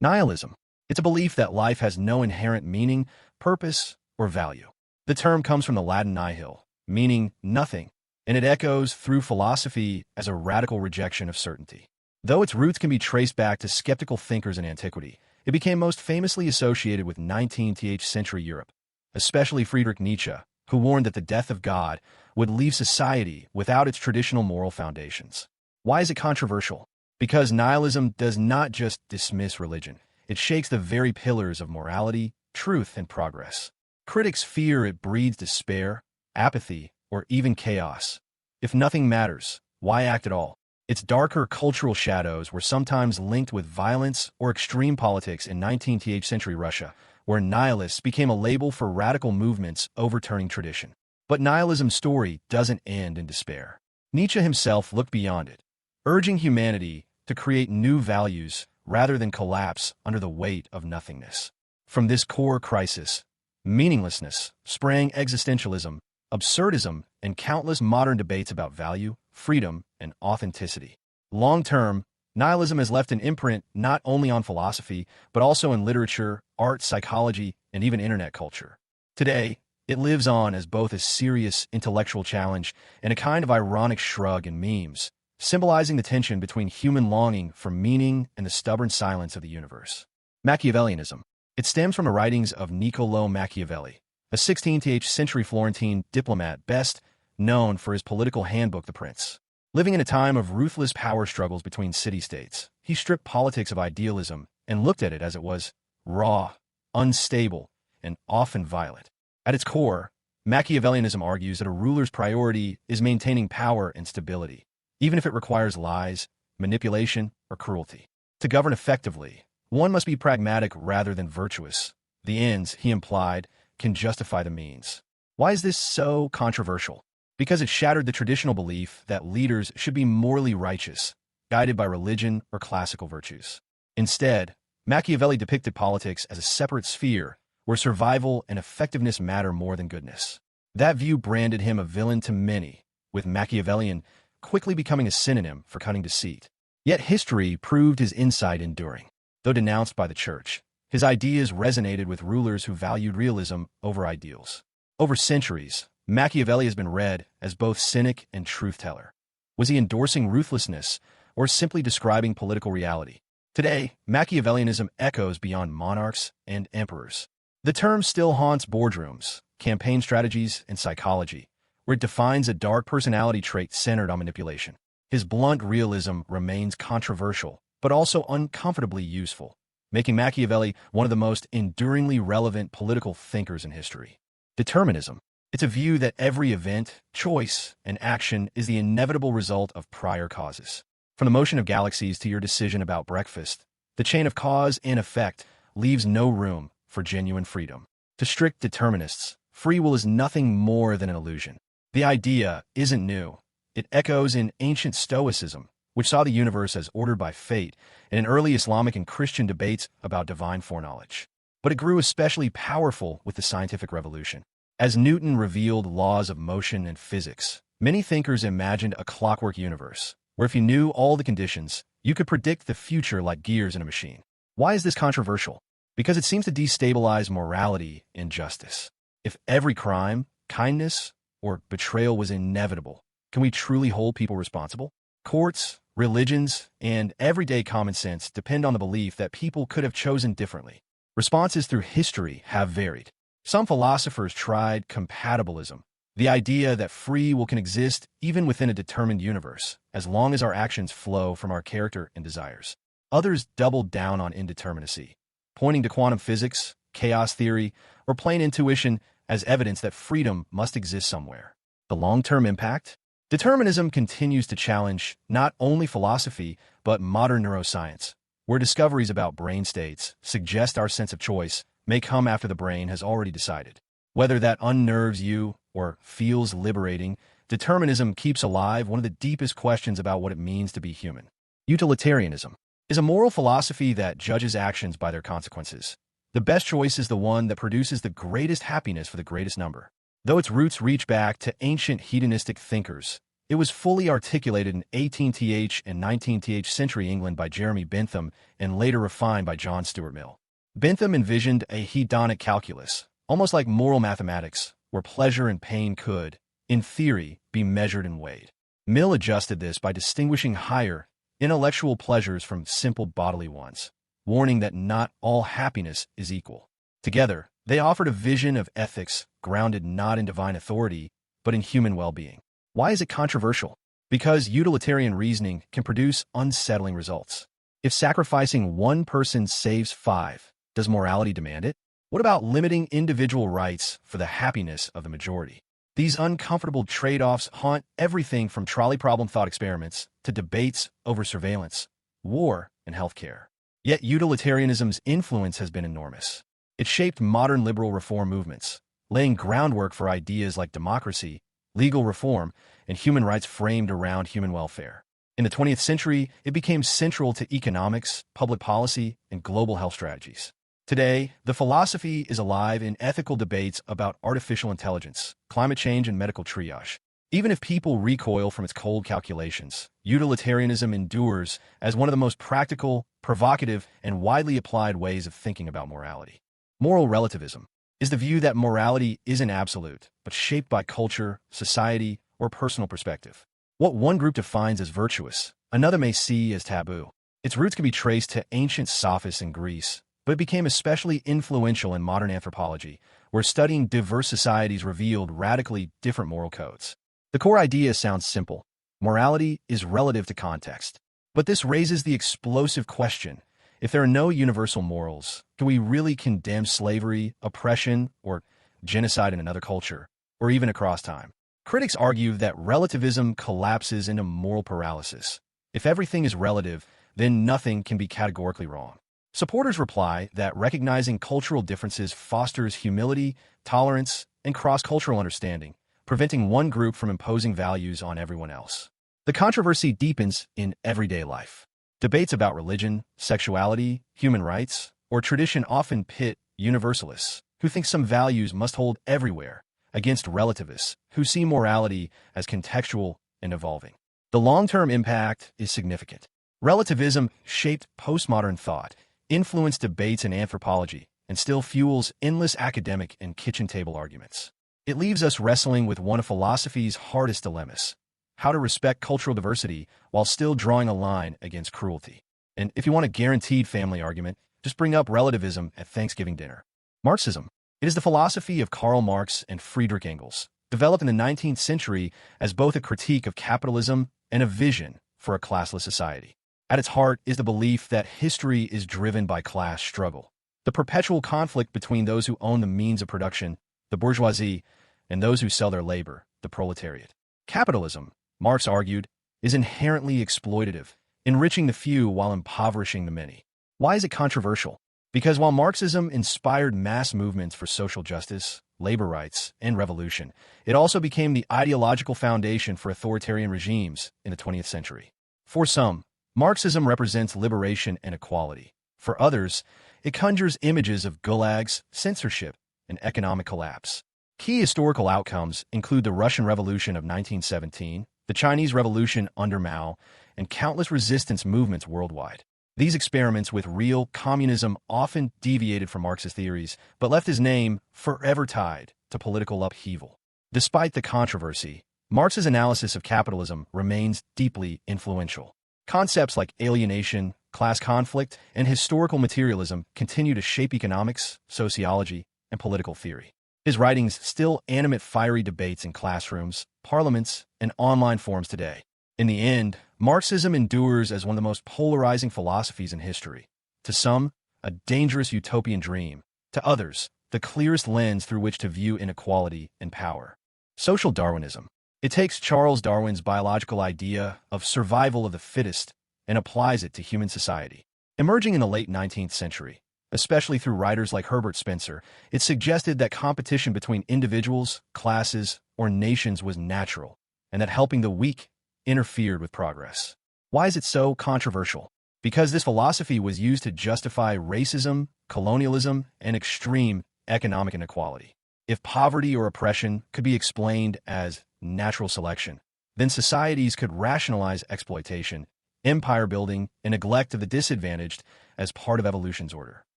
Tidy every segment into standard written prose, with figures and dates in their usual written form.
Nihilism. It's a belief that life has no inherent meaning, purpose, or value. The term comes from the Latin nihil, meaning nothing, and it echoes through philosophy as a radical rejection of certainty. Though its roots can be traced back to skeptical thinkers in antiquity, it became most famously associated with 19th century Europe, especially Friedrich Nietzsche, who warned that the death of God would leave society without its traditional moral foundations. Why is it controversial? Because nihilism does not just dismiss religion, it shakes the very pillars of morality, truth, and progress. Critics fear it breeds despair, apathy, or even chaos. If nothing matters, why act at all? Its darker cultural shadows were sometimes linked with violence or extreme politics in 19th century Russia, where nihilists became a label for radical movements overturning tradition. But nihilism's story doesn't end in despair. Nietzsche himself looked beyond it, urging humanity to create new values rather than collapse under the weight of nothingness. From this core crisis, meaninglessness, sprang existentialism, absurdism, and countless modern debates about value, freedom, and authenticity. Long-term, nihilism has left an imprint not only on philosophy, but also in literature, art, psychology, and even internet culture. Today, it lives on as both a serious intellectual challenge and a kind of ironic shrug in memes, symbolizing the tension between human longing for meaning and the stubborn silence of the universe. Machiavellianism. It stems from the writings of Niccolò Machiavelli, a 16th century Florentine diplomat best known for his political handbook, The Prince. Living in a time of ruthless power struggles between city-states, he stripped politics of idealism and looked at it as it was: raw, unstable, and often violent. At its core, Machiavellianism argues that a ruler's priority is maintaining power and stability, even if it requires lies, manipulation, or cruelty. To govern effectively, one must be pragmatic rather than virtuous. The ends, he implied, can justify the means. Why is this so controversial? Because it shattered the traditional belief that leaders should be morally righteous, guided by religion or classical virtues. Instead, Machiavelli depicted politics as a separate sphere where survival and effectiveness matter more than goodness. That view branded him a villain to many, with Machiavellian quickly becoming a synonym for cunning deceit. Yet history proved his insight enduring. Though denounced by the church, his ideas resonated with rulers who valued realism over ideals. Over centuries, Machiavelli has been read as both cynic and truth-teller. Was he endorsing ruthlessness or simply describing political reality? Today, Machiavellianism echoes beyond monarchs and emperors. The term still haunts boardrooms, campaign strategies, and psychology, where it defines a dark personality trait centered on manipulation. His blunt realism remains controversial, but also uncomfortably useful, making Machiavelli one of the most enduringly relevant political thinkers in history. Determinism. It's a view that every event, choice, and action is the inevitable result of prior causes. From the motion of galaxies to your decision about breakfast, the chain of cause and effect leaves no room for genuine freedom. To strict determinists, free will is nothing more than an illusion. The idea isn't new. It echoes in ancient Stoicism, which saw the universe as ordered by fate, and in early Islamic and Christian debates about divine foreknowledge. But it grew especially powerful with the scientific revolution. As Newton revealed laws of motion and physics, many thinkers imagined a clockwork universe, where if you knew all the conditions, you could predict the future like gears in a machine. Why is this controversial? Because it seems to destabilize morality and justice. If every crime, kindness, or betrayal was inevitable, can we truly hold people responsible? Courts, religions, and everyday common sense depend on the belief that people could have chosen differently. Responses through history have varied. Some philosophers tried compatibilism, the idea that free will can exist even within a determined universe, as long as our actions flow from our character and desires. Others doubled down on indeterminacy, pointing to quantum physics, chaos theory, or plain intuition as evidence that freedom must exist somewhere. The long-term impact? Determinism continues to challenge not only philosophy, but modern neuroscience, where discoveries about brain states suggest our sense of choice may come after the brain has already decided. Whether that unnerves you or feels liberating, determinism keeps alive one of the deepest questions about what it means to be human. Utilitarianism is a moral philosophy that judges actions by their consequences. The best choice is the one that produces the greatest happiness for the greatest number. Though its roots reach back to ancient hedonistic thinkers, It was fully articulated in 18th and 19th century England by Jeremy Bentham and later refined by John Stuart Mill. Bentham envisioned a hedonic calculus, almost like moral mathematics, where pleasure and pain could, in theory, be measured and weighed. Mill adjusted this by distinguishing higher, intellectual pleasures from simple bodily ones, warning that not all happiness is equal. Together, they offered a vision of ethics grounded not in divine authority, but in human well-being. Why is it controversial? Because utilitarian reasoning can produce unsettling results. If sacrificing one person saves 5, does morality demand it? What about limiting individual rights for the happiness of the majority? These uncomfortable trade-offs haunt everything from trolley problem thought experiments to debates over surveillance, war, and healthcare. Yet utilitarianism's influence has been enormous. It shaped modern liberal reform movements, laying groundwork for ideas like democracy, legal reform, and human rights framed around human welfare. In the 20th century, it became central to economics, public policy, and global health strategies. Today, the philosophy is alive in ethical debates about artificial intelligence, climate change, and medical triage. Even if people recoil from its cold calculations, utilitarianism endures as one of the most practical, provocative, and widely applied ways of thinking about morality. Moral relativism is the view that morality isn't absolute, but shaped by culture, society, or personal perspective. What one group defines as virtuous, another may see as taboo. Its roots can be traced to ancient sophists in Greece, but it became especially influential in modern anthropology, where studying diverse societies revealed radically different moral codes. The core idea sounds simple. Morality is relative to context. But this raises the explosive question: if there are no universal morals, can we really condemn slavery, oppression, or genocide in another culture, or even across time? Critics argue that relativism collapses into moral paralysis. If everything is relative, then nothing can be categorically wrong. Supporters reply that recognizing cultural differences fosters humility, tolerance, and cross-cultural understanding, preventing one group from imposing values on everyone else. The controversy deepens in everyday life. Debates about religion, sexuality, human rights, or tradition often pit universalists, who think some values must hold everywhere, against relativists, who see morality as contextual and evolving. The long-term impact is significant. Relativism shaped postmodern thought, influenced debates in anthropology, and still fuels endless academic and kitchen table arguments. It leaves us wrestling with one of philosophy's hardest dilemmas: how to respect cultural diversity while still drawing a line against cruelty. And if you want a guaranteed family argument, just bring up relativism at Thanksgiving dinner. Marxism. It is the philosophy of Karl Marx and Friedrich Engels, developed in the 19th century as both a critique of capitalism and a vision for a classless society. At its heart is the belief that history is driven by class struggle, the perpetual conflict between those who own the means of production, the bourgeoisie, and those who sell their labor, the proletariat. Capitalism, Marx argued, is inherently exploitative, enriching the few while impoverishing the many. Why is it controversial? Because while Marxism inspired mass movements for social justice, labor rights, and revolution, it also became the ideological foundation for authoritarian regimes in the 20th century. For some, Marxism represents liberation and equality. For others, it conjures images of gulags, censorship, and economic collapse. Key historical outcomes include the Russian Revolution of 1917, the Chinese Revolution under Mao, and countless resistance movements worldwide. These experiments with real communism often deviated from Marxist theories, but left his name forever tied to political upheaval. Despite the controversy, Marx's analysis of capitalism remains deeply influential. Concepts like alienation, class conflict, and historical materialism continue to shape economics, sociology, and political theory. His writings still animate fiery debates in classrooms, parliaments, and online forums today. In the end, Marxism endures as one of the most polarizing philosophies in history. To some, a dangerous utopian dream. To others, the clearest lens through which to view inequality and power. Social Darwinism. It takes Charles Darwin's biological idea of survival of the fittest and applies it to human society. Emerging in the late 19th century, especially through writers like Herbert Spencer, it suggested that competition between individuals, classes, or nations was natural, and that helping the weak interfered with progress. Why is it so controversial? Because this philosophy was used to justify racism, colonialism, and extreme economic inequality. If poverty or oppression could be explained as natural selection, then societies could rationalize exploitation, empire building, and neglect of the disadvantaged as part of evolution's order.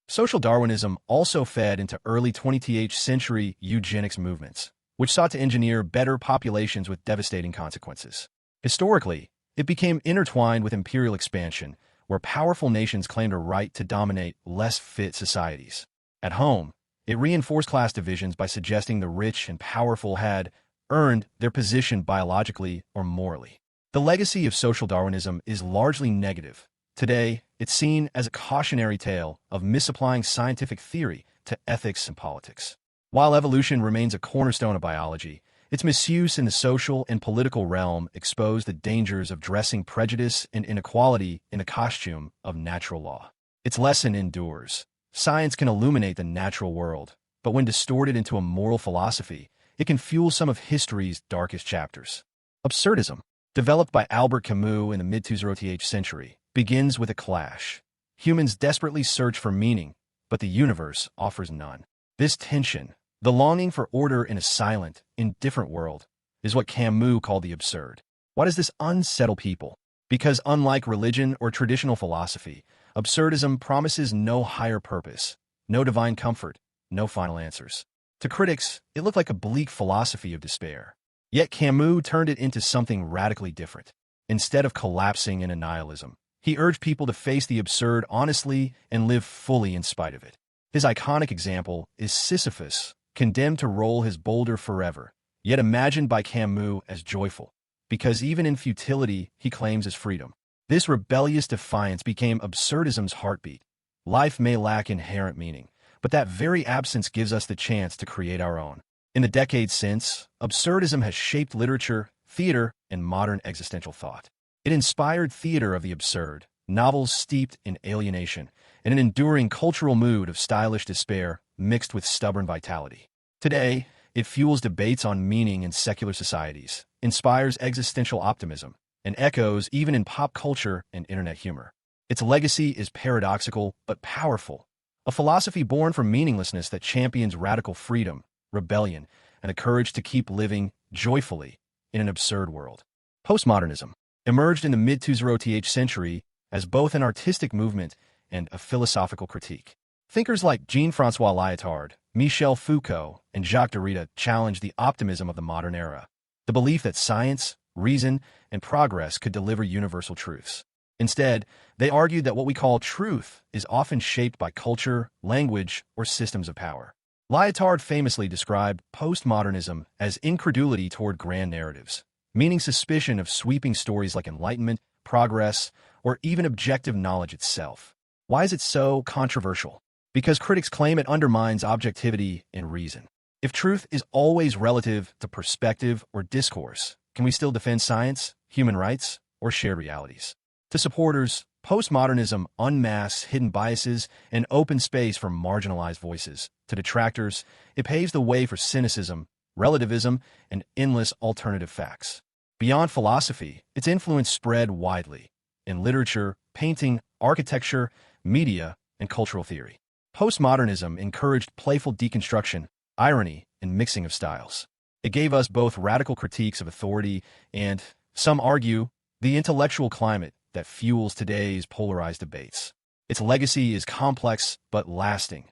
Social Darwinism also fed into early 20th century eugenics movements, which sought to engineer better populations with devastating consequences. Historically, it became intertwined with imperial expansion, where powerful nations claimed a right to dominate less fit societies. At home, it reinforced class divisions by suggesting the rich and powerful had earned their position biologically or morally. The legacy of social Darwinism is largely negative. Today, it's seen as a cautionary tale of misapplying scientific theory to ethics and politics. While evolution remains a cornerstone of biology, its misuse in the social and political realm exposed the dangers of dressing prejudice and inequality in the costume of natural law. Its lesson endures. Science can illuminate the natural world, but when distorted into a moral philosophy, it can fuel some of history's darkest chapters. Absurdism, developed by Albert Camus in the mid-20th century, begins with a clash. Humans desperately search for meaning, but the universe offers none. This tension, the longing for order in a silent, indifferent world, is what Camus called the absurd. Why does this unsettle people? Because unlike religion or traditional philosophy, absurdism promises no higher purpose, no divine comfort, no final answers. To critics, it looked like a bleak philosophy of despair. Yet Camus turned it into something radically different. Instead of collapsing into nihilism, he urged people to face the absurd honestly and live fully in spite of it. His iconic example is Sisyphus, condemned to roll his boulder forever, yet imagined by Camus as joyful, because even in futility he claims his freedom. This rebellious defiance became absurdism's heartbeat. Life may lack inherent meaning, but that very absence gives us the chance to create our own. In the decades since, absurdism has shaped literature, theater, and modern existential thought. It inspired theater of the absurd, novels steeped in alienation, and an enduring cultural mood of stylish despair mixed with stubborn vitality. Today, it fuels debates on meaning in secular societies, inspires existential optimism, and echoes even in pop culture and internet humor. Its legacy is paradoxical but powerful, a philosophy born from meaninglessness that champions radical freedom, rebellion, and the courage to keep living joyfully in an absurd world. Postmodernism emerged in the mid-20th century as both an artistic movement and a philosophical critique. Thinkers like Jean-François Lyotard, Michel Foucault, and Jacques Derrida challenged the optimism of the modern era, the belief that science, reason, and progress could deliver universal truths. Instead, they argued that what we call truth is often shaped by culture, language, or systems of power. Lyotard famously described postmodernism as incredulity toward grand narratives, meaning suspicion of sweeping stories like enlightenment, progress, or even objective knowledge itself. Why is it so controversial? Because critics claim it undermines objectivity and reason. If truth is always relative to perspective or discourse, can we still defend science, human rights, or shared realities? To supporters, postmodernism unmasks hidden biases and opens space for marginalized voices. To detractors, it paves the way for cynicism, relativism, and endless alternative facts. Beyond philosophy, its influence spread widely in literature, painting, architecture, media, and cultural theory. Postmodernism encouraged playful deconstruction, irony, and mixing of styles. It gave us both radical critiques of authority and, some argue, the intellectual climate that fuels today's polarized debates. Its legacy is complex but lasting.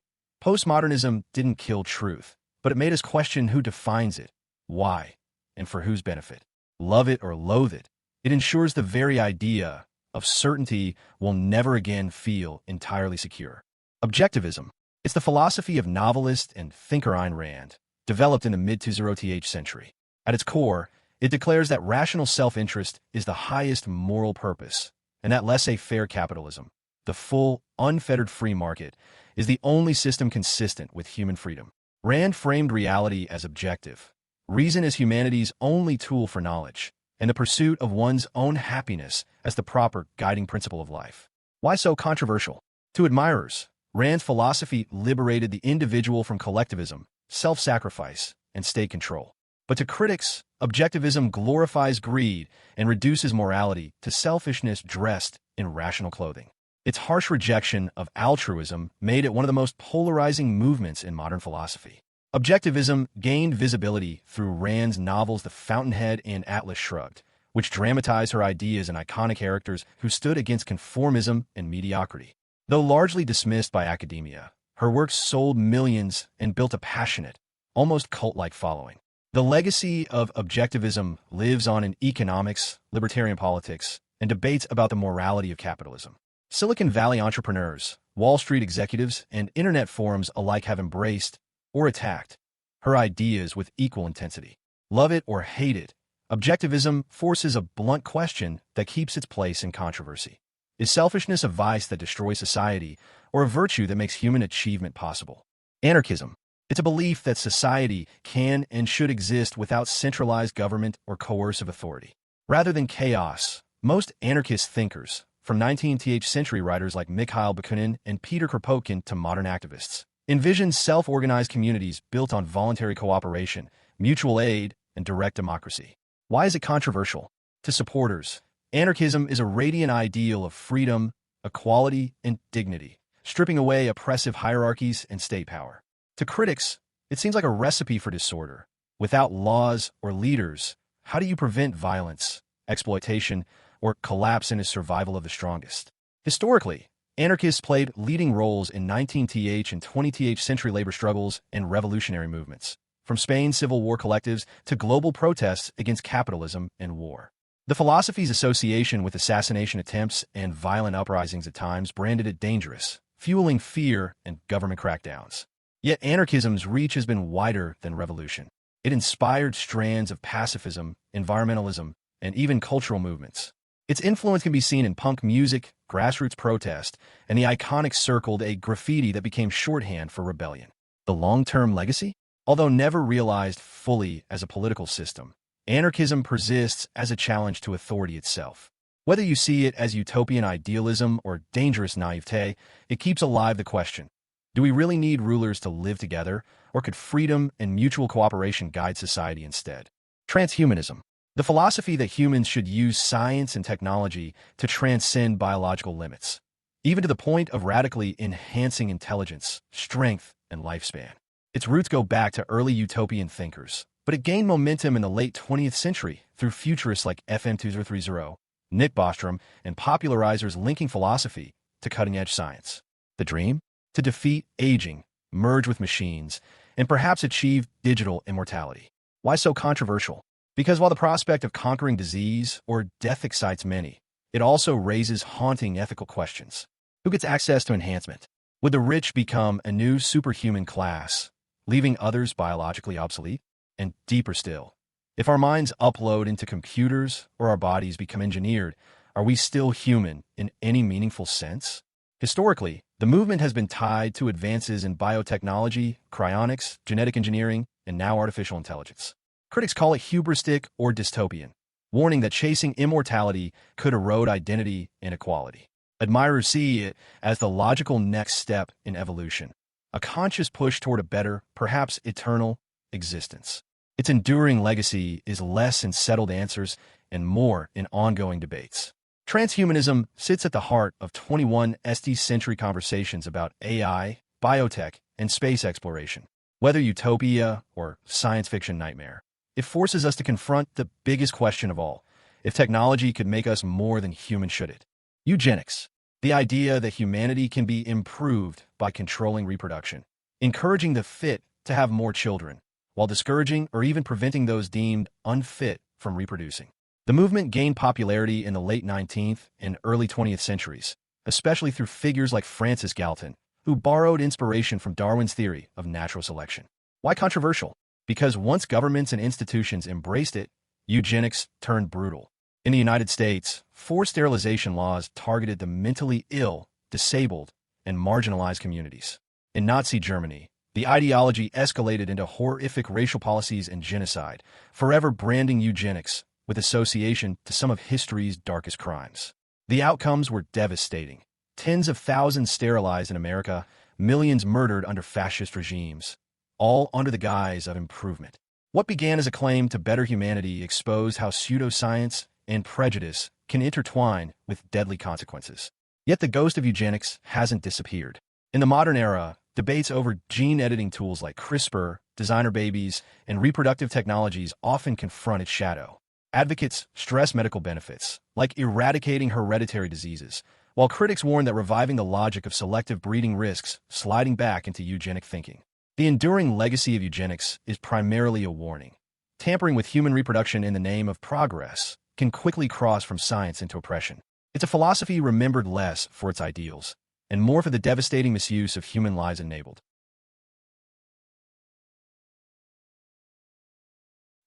Postmodernism didn't kill truth, but it made us question who defines it, why, and for whose benefit. Love it or loathe it, it ensures the very idea of certainty will never again feel entirely secure. Objectivism. It's the philosophy of novelist and thinker Ayn Rand, developed in the mid-20th century. At its core, it declares that rational self-interest is the highest moral purpose, and that laissez-faire capitalism, the full, unfettered free market, is the only system consistent with human freedom. Rand framed reality as objective, reason as humanity's only tool for knowledge, and the pursuit of one's own happiness as the proper guiding principle of life. Why so controversial? To admirers, Rand's philosophy liberated the individual from collectivism, self-sacrifice, and state control. But to critics, objectivism glorifies greed and reduces morality to selfishness dressed in rational clothing. Its harsh rejection of altruism made it one of the most polarizing movements in modern philosophy. Objectivism gained visibility through Rand's novels The Fountainhead and Atlas Shrugged, which dramatized her ideas and iconic characters who stood against conformism and mediocrity. Though largely dismissed by academia, her works sold millions and built a passionate, almost cult-like following. The legacy of objectivism lives on in economics, libertarian politics, and debates about the morality of capitalism. Silicon Valley entrepreneurs, Wall Street executives, and internet forums alike have embraced or attacked her ideas with equal intensity. Love it or hate it, objectivism forces a blunt question that keeps its place in controversy. Is selfishness a vice that destroys society, or a virtue that makes human achievement possible? Anarchism. It's a belief that society can and should exist without centralized government or coercive authority. Rather than chaos, most anarchist thinkers, from 19th century writers like Mikhail Bakunin and Peter Kropotkin to modern activists, envision self-organized communities built on voluntary cooperation, mutual aid, and direct democracy. Why is it controversial? To supporters, anarchism is a radiant ideal of freedom, equality, and dignity, stripping away oppressive hierarchies and state power. To critics, it seems like a recipe for disorder. Without laws or leaders, how do you prevent violence, exploitation, or collapse in the survival of the strongest? Historically, anarchists played leading roles in 19th and 20th century labor struggles and revolutionary movements, from Spain's Civil War collectives to global protests against capitalism and war. The philosophy's association with assassination attempts and violent uprisings at times branded it dangerous, fueling fear and government crackdowns. Yet anarchism's reach has been wider than revolution. It inspired strands of pacifism, environmentalism, and even cultural movements. Its influence can be seen in punk music, grassroots protest, and the iconic circled a graffiti that became shorthand for rebellion. The long-term legacy? Although never realized fully as a political system, anarchism persists as a challenge to authority itself. Whether you see it as utopian idealism or dangerous naivete, it keeps alive the question: do we really need rulers to live together, or could freedom and mutual cooperation guide society instead? Transhumanism. The philosophy that humans should use science and technology to transcend biological limits, even to the point of radically enhancing intelligence, strength, and lifespan. Its roots go back to early utopian thinkers, but it gained momentum in the late 20th century through futurists like FM 2030, Nick Bostrom, and popularizers linking philosophy to cutting-edge science. The dream? To defeat aging, merge with machines, and perhaps achieve digital immortality. Why so controversial? Because while the prospect of conquering disease or death excites many, it also raises haunting ethical questions. Who gets access to enhancement? Would the rich become a new superhuman class, leaving others biologically obsolete? And deeper still, if our minds upload into computers or our bodies become engineered, are we still human in any meaningful sense? Historically, the movement has been tied to advances in biotechnology, cryonics, genetic engineering, and now artificial intelligence. Critics call it hubristic or dystopian, warning that chasing immortality could erode identity and equality. Admirers see it as the logical next step in evolution, a conscious push toward a better, perhaps eternal, existence. Its enduring legacy is less in settled answers and more in ongoing debates. Transhumanism sits at the heart of 21st century conversations about AI, biotech, and space exploration. Whether utopia or science fiction nightmare, it forces us to confront the biggest question of all: if technology could make us more than human, should it? Eugenics. The idea that humanity can be improved by controlling reproduction, encouraging the fit to have more children, while discouraging or even preventing those deemed unfit from reproducing. The movement gained popularity in the late 19th and early 20th centuries, especially through figures like Francis Galton, who borrowed inspiration from Darwin's theory of natural selection. Why controversial? Because once governments and institutions embraced it, eugenics turned brutal. In the United States, forced sterilization laws targeted the mentally ill, disabled, and marginalized communities. In Nazi Germany, the ideology escalated into horrific racial policies and genocide, forever branding eugenics with association to some of history's darkest crimes. The outcomes were devastating. Tens of thousands sterilized in America, millions murdered under fascist regimes, all under the guise of improvement. What began as a claim to better humanity exposed how pseudoscience and prejudice can intertwine with deadly consequences. Yet the ghost of eugenics hasn't disappeared. In the modern era, debates over gene editing tools like CRISPR designer babies, and reproductive technologies often confront its shadow. Advocates stress medical benefits, like eradicating hereditary diseases, while critics warn that reviving the logic of selective breeding risks sliding back into eugenic thinking. The enduring legacy of eugenics is primarily a warning. Tampering with human reproduction in the name of progress can quickly cross from science into oppression. It's a philosophy remembered less for its ideals, and more for the devastating misuse of human lives enabled.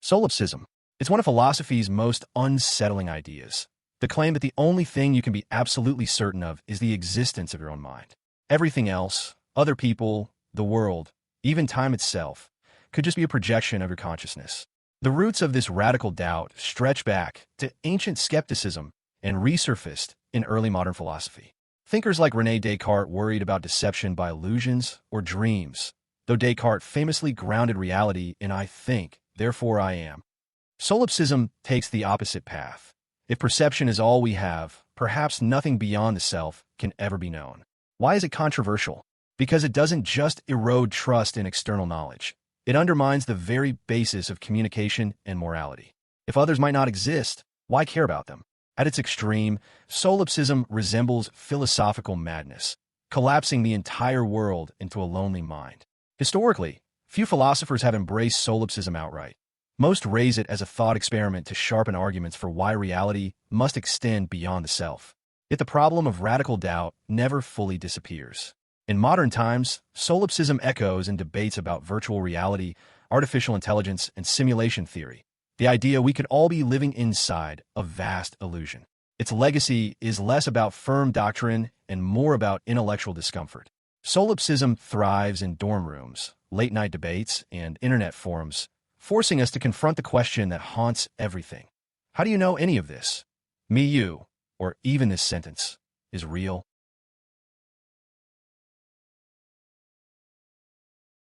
Solipsism. It's one of philosophy's most unsettling ideas. The claim that the only thing you can be absolutely certain of is the existence of your own mind. Everything else, other people, the world, even time itself, could just be a projection of your consciousness. The roots of this radical doubt stretch back to ancient skepticism and resurfaced in early modern philosophy. Thinkers like René Descartes worried about deception by illusions or dreams, though Descartes famously grounded reality in "I think, therefore I am." Solipsism takes the opposite path. If perception is all we have, perhaps nothing beyond the self can ever be known. Why is it controversial? Because it doesn't just erode trust in external knowledge. It undermines the very basis of communication and morality. If others might not exist, why care about them? At its extreme, solipsism resembles philosophical madness, collapsing the entire world into a lonely mind. Historically, few philosophers have embraced solipsism outright. Most raise it as a thought experiment to sharpen arguments for why reality must extend beyond the self. Yet the problem of radical doubt never fully disappears. In modern times, solipsism echoes in debates about virtual reality, artificial intelligence, and simulation theory. The idea we could all be living inside a vast illusion. Its legacy is less about firm doctrine and more about intellectual discomfort. Solipsism thrives in dorm rooms, late-night debates, and internet forums, forcing us to confront the question that haunts everything. How do you know any of this? Me, you, or even this sentence, is real?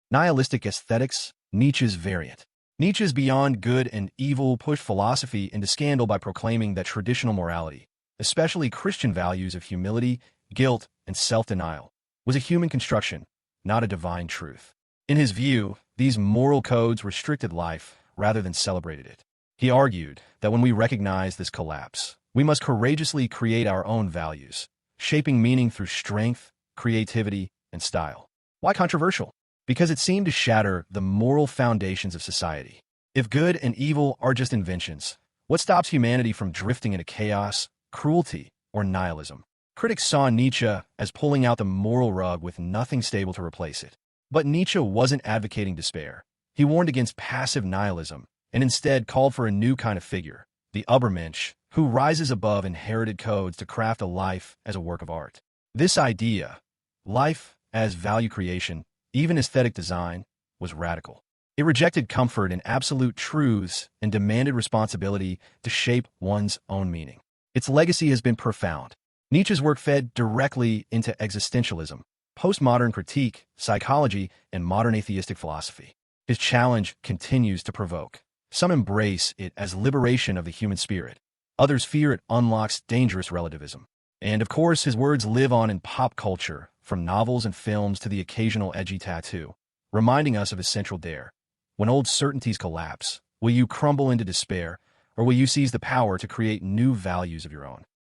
Nihilistic aesthetics, Nietzsche's variant. Nietzsche's Beyond Good and Evil pushed philosophy into scandal by proclaiming that traditional morality, especially Christian values of humility, guilt, and self-denial, was a human construction, not a divine truth. In his view, these moral codes restricted life rather than celebrated it. He argued that when we recognize this collapse, we must courageously create our own values, shaping meaning through strength, creativity, and style. Why controversial? Because it seemed to shatter the moral foundations of society. If good and evil are just inventions, what stops humanity from drifting into chaos, cruelty, or nihilism? Critics saw Nietzsche as pulling out the moral rug with nothing stable to replace it. But Nietzsche wasn't advocating despair. He warned against passive nihilism and instead called for a new kind of figure, the Übermensch, who rises above inherited codes to craft a life as a work of art. This idea, life as value creation, even aesthetic design, was radical. It rejected comfort in absolute truths and demanded responsibility to shape one's own meaning. Its legacy has been profound. Nietzsche's work fed directly into existentialism, postmodern critique, psychology, and modern atheistic philosophy. His challenge continues to provoke. Some embrace it as liberation of the human spirit. Others fear it unlocks dangerous relativism. And of course, his words live on in pop culture, from novels and films to the occasional edgy tattoo, reminding us of his central dare. When old certainties collapse, will you crumble into despair, or will you seize the power to create new values of your own?